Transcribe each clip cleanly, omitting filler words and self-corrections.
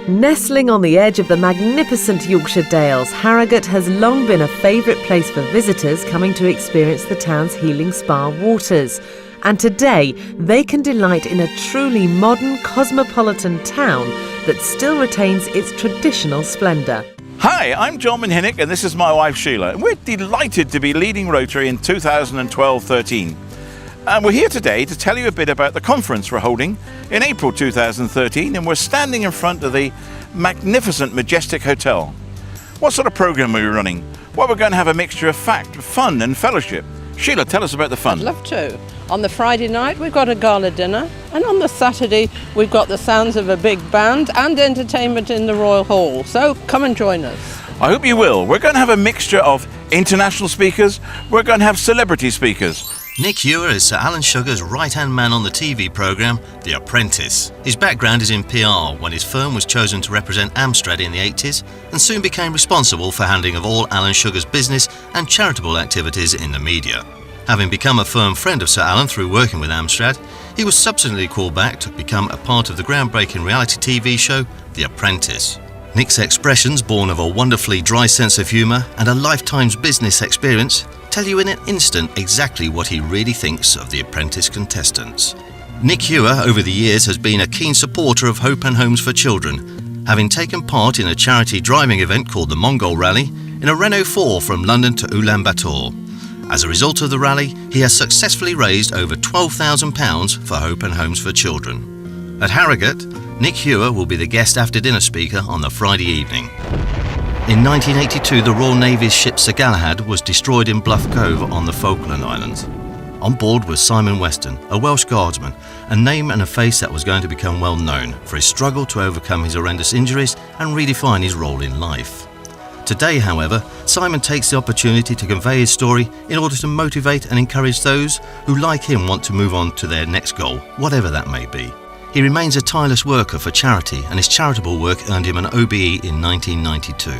Nestling on the edge of the magnificent Yorkshire Dales, Harrogate has long been a favourite place for visitors coming to experience the town's healing spa waters. And today, they can delight in a truly modern, cosmopolitan town that still retains its traditional splendour. Hi, I'm John Minhinnick and this is my wife Sheila, and we're delighted to be leading Rotary in 2012-13. And we're here today to tell you a bit about the conference we're holding in April 2013, and we're standing in front of the magnificent Majestic Hotel. What sort of programme are we running? Well, we're going to have a mixture of fact, fun and fellowship. Sheila, tell us about the fun. I'd love to. On the Friday night we've got a gala dinner, and on the Saturday we've got the sounds of a big band and entertainment in the Royal Hall. So come and join us. I hope you will. We're going to have a mixture of international speakers, we're going to have celebrity speakers. Nick Ewer is Sir Alan Sugar's right-hand man on the TV programme The Apprentice. His background is in PR when his firm was chosen to represent Amstrad in the 80s and soon became responsible for handling of all Alan Sugar's business and charitable activities in the media. Having become a firm friend of Sir Alan through working with Amstrad, he was subsequently called back to become a part of the groundbreaking reality TV show The Apprentice. Nick's expressions, born of a wonderfully dry sense of humour and a lifetime's business experience, tell you in an instant exactly what he really thinks of the Apprentice contestants. Nick Ewer over the years has been a keen supporter of Hope and Homes for Children, having taken part in a charity driving event called the Mongol Rally in a Renault 4 from London to Ulaanbaatar. As a result of the rally, he has successfully raised over £12,000 for Hope and Homes for Children. At Harrogate, Nick Ewer will be the guest after dinner speaker on the Friday evening. In 1982, the Royal Navy's ship Sir Galahad was destroyed in Bluff Cove on the Falkland Islands. On board was Simon Weston, a Welsh guardsman, a name and a face that was going to become well known for his struggle to overcome his horrendous injuries and redefine his role in life. Today, however, Simon takes the opportunity to convey his story in order to motivate and encourage those who, like him, want to move on to their next goal, whatever that may be. He remains a tireless worker for charity, and his charitable work earned him an OBE in 1992.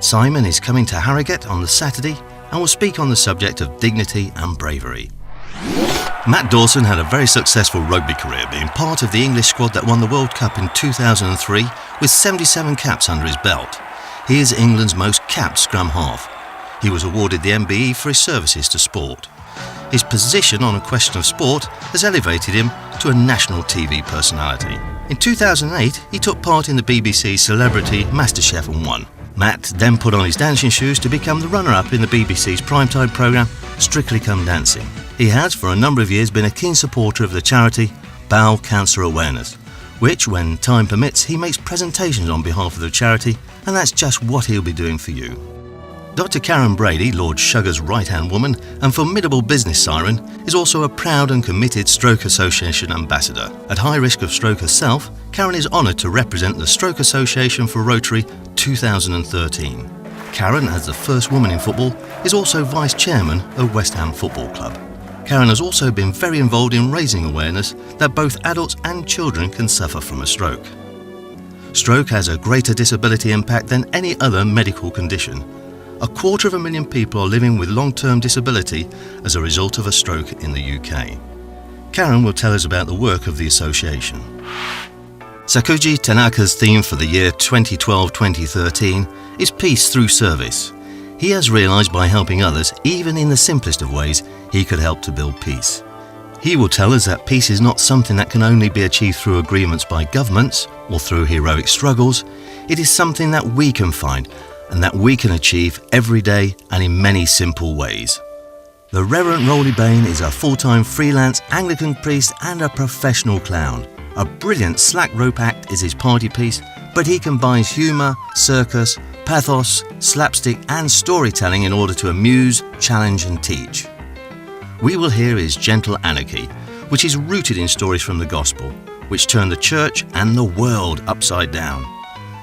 Simon is coming to Harrogate on the Saturday and will speak on the subject of dignity and bravery. Matt Dawson had a very successful rugby career, being part of the English squad that won the World Cup in 2003 with 77 caps under his belt. He is England's most capped scrum half. He was awarded the MBE for his services to sport. His position on a question of sport has elevated him to a national TV personality. In 2008, he took part in the BBC Celebrity MasterChef and won. Matt then put on his dancing shoes to become the runner-up in the BBC's primetime programme Strictly Come Dancing. He has for a number of years been a keen supporter of the charity Bowel Cancer Awareness, which, when time permits, he makes presentations on behalf of the charity, and that's just what he'll be doing for you. Dr. Karen Brady, Lord Sugar's right-hand woman and formidable business siren, is also a proud and committed Stroke Association ambassador. At high risk of stroke herself, Karen is honoured to represent the Stroke Association for Rotary 2013. Karen, as the first woman in football, is also vice chairman of West Ham Football Club. Karen has also been very involved in raising awareness that both adults and children can suffer from a stroke. Stroke has a greater disability impact than any other medical condition. 250,000 people are living with long-term disability as a result of a stroke in the UK. Karen will tell us about the work of the association. Sakuji Tanaka's theme for the year 2012-2013 is Peace Through Service. He has realised by helping others, even in the simplest of ways, he could help to build peace. He will tell us that peace is not something that can only be achieved through agreements by governments or through heroic struggles. It is something that we can find and that we can achieve every day and in many simple ways. The Reverend Rolly Bain is a full-time freelance Anglican priest and a professional clown. A brilliant slack rope act is his party piece, but he combines humour, circus, pathos, slapstick and storytelling in order to amuse, challenge and teach. We will hear his gentle anarchy, which is rooted in stories from the Gospel, which turn the church and the world upside down.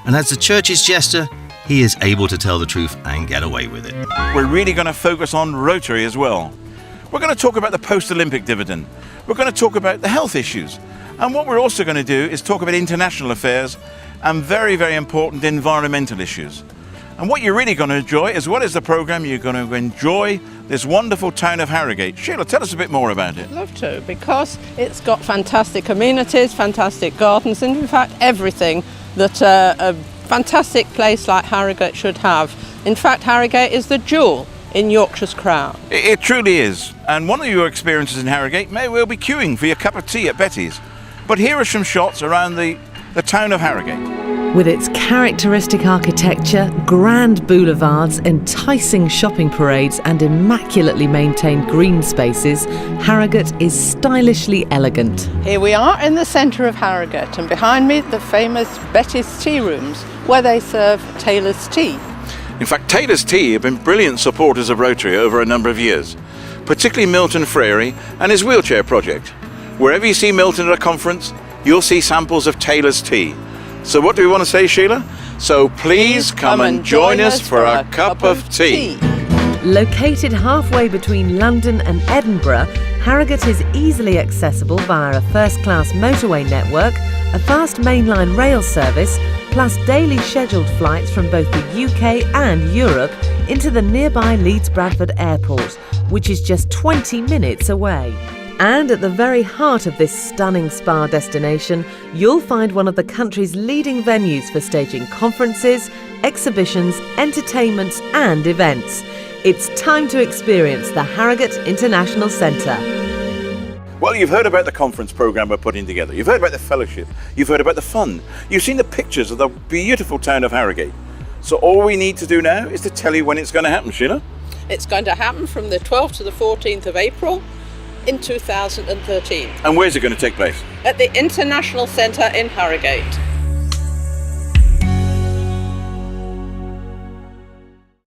And as the church's jester, he is able to tell the truth and get away with it. We're really going to focus on Rotary as well. We're going to talk about the post-Olympic dividend. We're going to talk about the health issues. And what we're also going to do is talk about international affairs and very, very important environmental issues. And what you're really going to enjoy, as well as the programme, you're going to enjoy this wonderful town of Harrogate. Sheila, tell us a bit more about it. I'd love to, because it's got fantastic amenities, fantastic gardens, and in fact everything that a fantastic place like Harrogate should have. In fact, Harrogate is the jewel in Yorkshire's crown. It truly is. And one of your experiences in Harrogate may well be queuing for your cup of tea at Betty's. But here are some shots around the town of Harrogate. With its characteristic architecture, grand boulevards, enticing shopping parades and immaculately maintained green spaces, Harrogate is stylishly elegant. Here we are in the centre of Harrogate, and behind me the famous Betty's Tea Rooms, where they serve Taylor's tea. In fact, Taylor's Tea have been brilliant supporters of Rotary over a number of years, particularly Milton Frary and his wheelchair project. Wherever you see Milton at a conference, you'll see samples of Taylor's Tea. So what do we want to say, Sheila? So please come and join us for a cup of tea. Located halfway between London and Edinburgh, Harrogate is easily accessible via a first-class motorway network, a fast mainline rail service, plus daily scheduled flights from both the UK and Europe into the nearby Leeds Bradford Airport, which is just 20 minutes away. And at the very heart of this stunning spa destination, you'll find one of the country's leading venues for staging conferences, exhibitions, entertainments and events. It's time to experience the Harrogate International Centre. Well, you've heard about the conference programme we're putting together. You've heard about the fellowship. You've heard about the fun. You've seen the pictures of the beautiful town of Harrogate. So all we need to do now is to tell you when it's going to happen, Sheila. It's going to happen from the 12th to the 14th of April in 2013. And where's it going to take place? At the International Centre in Harrogate.